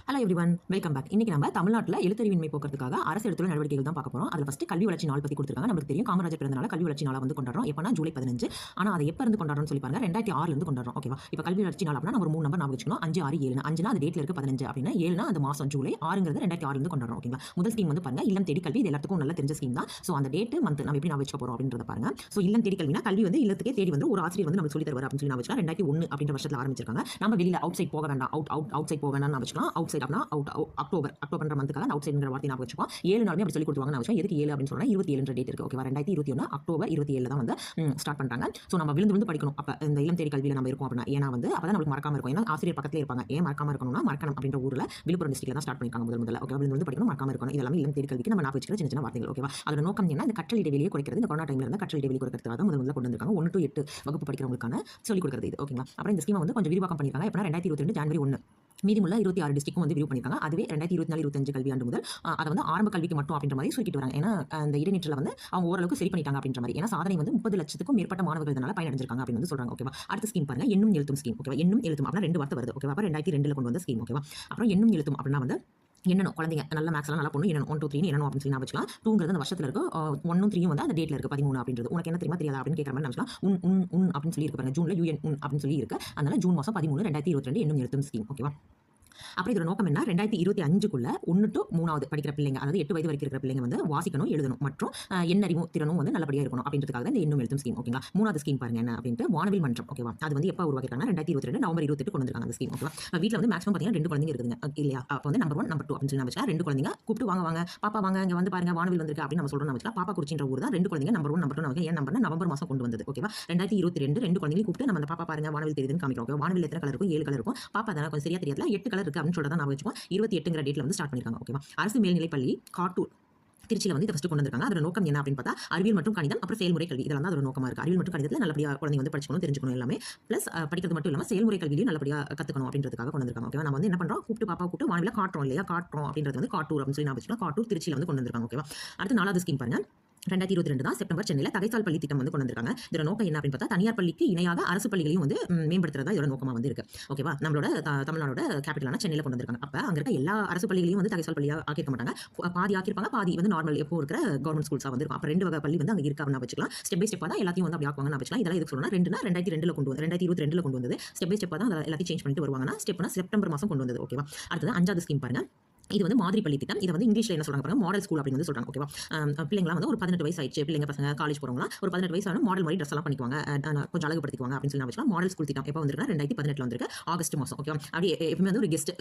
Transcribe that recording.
Hello everyone, welcome back. இன்னைக்கு நம்ம தமிழ்நாட்டில் எழுத்தறிவின்மை போக்குறதுக்காக அரசு எடுத்துள்ள நடவடிக்கைகள் தான் பார்க்க போறோம். அதில் ஃபர்ஸ்ட் கல்வி வளர்ச்சி நாள் பற்றி கொடுத்துருக்காங்க. நமக்கு தெரியும் காமராஜர் பிறந்தநாள் கல்வி வளர்ச்சி நாளை வந்து கொண்டாடுறோம். எப்போனா ஜூலை 15. ஆனால் அதை எப்போ இருந்து கொண்டாடுறோம்னு சொல்லி பாருங்க, 2006 இருந்து கொண்டாடுறோம். ஓகேவா? இப்போ கல்வி வளர்ச்சி நாள் அப்படின்னா நம்ம ஒரு 3 நம்பர் ஞாபகம் வச்சுக்கணும். 5, 6, 7. 5னா அது டேட்ல இருக்கு, 15 அப்படின்னா 7னா அந்த மாசம் ஜூலை, 6ங்கிறது 2006 இருந்து கொண்டாடுறோம். ஓகேங்களா? முதல் ஸ்கீம் வந்து பாருங்க இல்லம் தேடி கல்வி. இது எல்லாத்துக்கும் நல்ல தெரிஞ்ச ஸ்கீம் தான். ஸோ அந்த டேட் மந்த் நம்ம எப்படி நான் வச்சுக்க போறோம் அப்படின்றத பாருங்க. ஸோ இல்லம் தேடி கல்வினா கல்வி வந்து இல்லத்துக்கே தேடி வந்து ஒரு ஆசிரியர் வந்து நமக்கு சொல்லி தருவார் அப்படின்னு சொல்லி நான் வச்சுக்கலாம். 2001 அப்படின்ற வருஷத்தில் ஆரம்பிச்சிருக்காங்க. நம்ம வெளியில அவுட் சைட் போக வேண்டாம், அவுட் சைட் போக வேண்டாம்னு வச்சுக்கலாம். அவுட் சைட் அப்படின்னா அக்டோபர் மந்த்க்காக அவுட் சைடுங்கிற வார்த்தை நான் வச்சுப்போம். 7 நாளுமே அப்படி சொல்லி கொடுத்துவாங்க. நான் வச்சுக்கோம். எதுக்கு 7 அப்படின்னு சொன்னா 27 டேட் இருக்கு. ஓகேவா? 2021 அக்டோபர் 27 தான் வந்து ஸ்டார்ட் பண்றாங்க. ஸோ நம்ம விழுந்து படிக்கணும். அப்ப இந்த இளம் தேடி கல்வியில நம்ம இருக்கோம் அப்படின்னா ஏன்னா வந்து அப்பதான் நமக்கு மறக்காம இருக்கும். ஏன்னா ஆசிரியர் பக்கத்துல இருப்பாங்க. ஏன் மறக்காம இருக்கணும்னா மறக்கணும் அப்படின்ற ஊர்ல விழுப்புரம் டிஸ்ட்ரிக்ட்ல தான் ஸ்டார்ட் பண்ணிருக்காங்க முதல்ல. ஓகே, விழுந்து படிக்கணும், மறக்காம இருக்கணும். இதெல்லாம் இளம் தேடி கல்விக்கு நம்ம வச்சுக்கிற சின்ன வார்த்தைகள். ஓகேவா? அதோட நோக்கம் என்ன? இந்த கற்றல் இடைவெளியை குறைக்கிறது. இந்த கொரோனா டைம்ல இருந்து கற்றல் இடைவெளி குறைக்கிறதுக்காக தான் முதல்ல கொண்டு வந்திருக்காங்க. 1 to 8 வகுப்பு படிக்கிறவங்களுக்கான சொல்லிக் கொடுக்கிறது இது. ஓகேங்களா? அப்புறம் இந்த ஸ்கீமை வந்து கொஞ்சம் விரிவாக்கம் பண்ணிருக்காங்க. எப்பனா 2022 ஜனவரி 1 மீதிமுள்ள 26 டிஸ்ட்ரிக்டும் வந்து விரிவு பண்ணிருக்காங்க. அதுவே 2024-25 கல்வியாண்டு முதல் அதை வந்து ஆரம்ப கல்விக்கு மட்டும் அப்படின்ற மாதிரி சுருக்கிட்டு வராங்க. ஏன்னா அந்த இடைநிற்றல வந்து அவங்க ஓரளவுக்கு சரி பண்ணிட்டாங்க அப்படின்ற மாதிரி. ஏன்னா சாதனை வந்து 30 லட்சத்துக்கும் மேற்பட்ட மாணவர்கள் இதனால பயனடைஞ்சிருக்காங்க அப்படின்னு வந்து சொல்றாங்க. ஓகேவா? அடுத்த ஸ்கீம் பாருங்க, எண்ணும் எழுத்தும் ஸ்கீம். ஓகேவா? எண்ணும் எழுத்தும் அப்படின்னா 2 வார்த்தை வருது. ஓகேவா? அப்ப 2002 கொண்டு வந்த ஸ்கீம். ஓகேவா? அப்புறம் எண்ணும் எழுத்தும் அப்படின்னா வந்து என்னணும் குழந்தைங்க நல்ல மேக்ஸ் எல்லாம் நல்லா பொண்ணு என்னணும் 1 2 3 என்னணும் அப்படின்னு சொல்லி நான் வச்சுக்கலாம். 2ங்கிறது அந்த வருஷத்துல இருக்கு, 1 3 வந்து அந்த டேட்ல இருக்கு 13 அப்படின்றது. உனக்கு என்ன தெரியுமா தெரியாதா அப்படின்னு கேட்கற மாதிரி நினைச்சலாம். உன் அப்படின்னு சொல்லி இருக்கு பாருங்க. ஜூன்ல UN உன் அப்படின்னு சொல்லி இருக்கு. அதனால ஜூன் மாசம் 13 2022 எண்ணும் எழுத்தும் ஸ்கீம். ஓகேவா? அப்புறம் இதோட நோக்கம் என்ன? 2025க்குள்ள 1 to 3வது படிக்கிற பிள்ளைங்க, அதாவது 8 வயது வரைக்கும் இருக்கிற பிள்ளைங்க வந்து வாசிக்கணும், எழுதணும் மற்றும் எண்ணறிவும் திறனும் வந்து நல்லபடியா இருக்கணும் அப்படின்றதுக்காக தான் இந்த எண்ணும் எழுத்தும் ஸ்கீம். ஓகேங்களா? 3வது ஸ்கீம் பாருங்க என்ன அப்படின்ட்டு வானவில் மன்றம். ஓகேவா? அது வந்து எப்போ உருவாக்கிருக்காங்க? 2022 நவம்பர் 28 கொண்டு வந்திருக்காங்க அந்த ஸ்கீம். ஓகேவா? வீட்டில் வந்து மேக்ஸிமம் பார்த்தீங்கன்னா 2 குழந்தைங்க இருக்குதுங்க இல்லையா? அப்போ வந்து நம்பர் 1 நம்பர் 2 அப்படின்னு சொல்லி நான் வச்சா 2 குழந்தைங்க கூப்பிட்டு வாங்க பாப்பா வாங்க இங்க வந்து பாருங்க வானவில் வந்திருக்கு அப்படின்னு நம்ம சொல்றோம். வச்சா பாப்பா குறிச்சின்ற ஊர் தான் 2 குழந்தைங்க நம்பர் 1 நம்பர் 2 நமக்கு ஏன் நம்பர்னா நவம்பர் மாசம் கொண்டு வந்தது. ஓகேவா? 2022 2 குழந்தைங்க கூப்பிட்டு நம்ம அந்த பாப்பா பாருங்க வானவில் தெரியுதுன்னு காமிக்கிறோம். ஓகே, வானவில் எத்தனை கலர் இருக்கும்? 7 கலர் இருக்கும். பாப்பா தானே கொஞ்சம் சரியா தெரியல 8 கலர் இருக்கு அப்படின்னு சொல்றத நான் வச்சுப்போம். 28ங்கிற டேட்ல வந்து ஸ்டார்ட் பண்ணிருக்காங்க. ஓகேவா? அரசு மேல்நிலைப்பள்ளி காட்டூர் திருச்சியில வந்து இதை ஃபர்ஸ்ட் கொண்டு வந்திருக்காங்க. அதோட நோக்கம் என்ன அப்படின்னு பார்த்தா அறிவியல் மற்றும் கணிதம் அப்புறம் செயல்முறை கல்வி இதெல்லாம் தான் அதோட நோக்கமா இருக்கு. அறிவியல் மற்றும் கணிதத்தில் நல்லபடியா குழந்தைங்க வந்து படிச்சுக்கணும், தெரிஞ்சுக்கணும் எல்லாமே. பிளஸ் படிக்கிறது மட்டும் இல்லாம செயல்முறை கல்வியிலையும் நல்லபடியா கத்துக்கணும் அப்படின்றதுக்காக கொண்டு வந்திருக்காங்க. ஓகேவா? நம்ம வந்து என்ன பண்றோம்? கூப்பிட்டு பாப்பா கூப்பிட்டு வானவில காட்டுறோம் இல்லையா? காட்டுறோம் அப்படின்றது வந்து காட்டூர் அப்படின்னு சொல்லி நான் வச்சுக்கலாம். காட்டூர் திருச்சியில வந்து கொண்டு வந்திருக்காங்க. ஓகேவா? அடுத்து 4வது ஸ்கீம் பாருங்க. 2022 தான் செப்டம்பர் சென்னையில் தகைசால் பள்ளி திட்டம் வந்து கொண்டு வந்திருக்காங்க. இதோட நோக்கம் என்ன அப்படின்னு பார்த்தா தனியார் பள்ளிக்கு இணையாக அரசு பள்ளிகளையும் வந்து மேம்படுத்துறதா இதோட நோக்கமா வந்து இருக்கு. ஓகேவா? நம்மளோட தமிழ்நாடோட கேபிட்டலான சென்னையில் கொண்டு வந்திருக்காங்க. அப்ப அங்க இருக்க எல்லா அரசு பள்ளிகளையும் வந்து தகைசால் பள்ளியா ஆக்கிருக்க மாட்டாங்க. பாதி ஆக்கிருப்பாங்க, பாதி வந்து நார்மல் எப்போ இருக்கிற கவர்மெண்ட் ஸ்கூல்ஸா வந்து இருக்கும். அப்ப 2 வகை பள்ளி வந்து அங்க இருக்கா அப்படின்னு வச்சுக்கலாம். ஸ்டெப் பை ஸ்டெப்பா தான் எல்லாத்தையும் வந்து அப்படி ஆக்குவாங்க வச்சுக்கலாம். இதெல்லாம் எதுக்கு சொல்லணும்னா 2னா 2022 கொண்டு வந்து 2022 கொண்டு வந்தது. ஸ்டெப் பை ஸ்டெப்பா தான் எல்லாத்தையும் சேஞ்ச் பண்ணிட்டு வருவாங்கன்னா ஸ்டெப்னா செப்டம்பர் மாசம் கொண்டு வந்தது. ஓகேவா? அடுத்தது 5வது ஸ்கீம் பாருங்க. இது வந்து மாதிரி பள்ளி திட்டம். இதை வந்து இங்கிலீஷ்ல என்ன சொல்றாங்க பாருங்க, மாடல் ஸ்கூல் அப்படின்னு வந்து சொல்றாங்க. ஓகேவா? பிள்ளைங்களாம் வந்து ஒரு 18 வயசு ஆயிடுச்சு, பிள்ளைங்க பசங்க காலேஜ் போறவங்க ஒரு 18 வயசு ஆனா மாடல் மாதிரி ட்ரெஸ் எல்லாம் பண்ணிக்குவாங்க, கொஞ்சம் அழகுபடுத்திக்குவாங்க அப்படின்னு சொல்லி நான் வச்சுக்கலாம். மாடல் ஸ்கூல் திட்டம் எப்போ வந்திருக்குன்னா 2018 வந்திருக்கு ஆகஸ்ட் மாசம். ஓகேவா? அப்படியே எப்பவுமே வந்து ஒரு கெஸ்ட்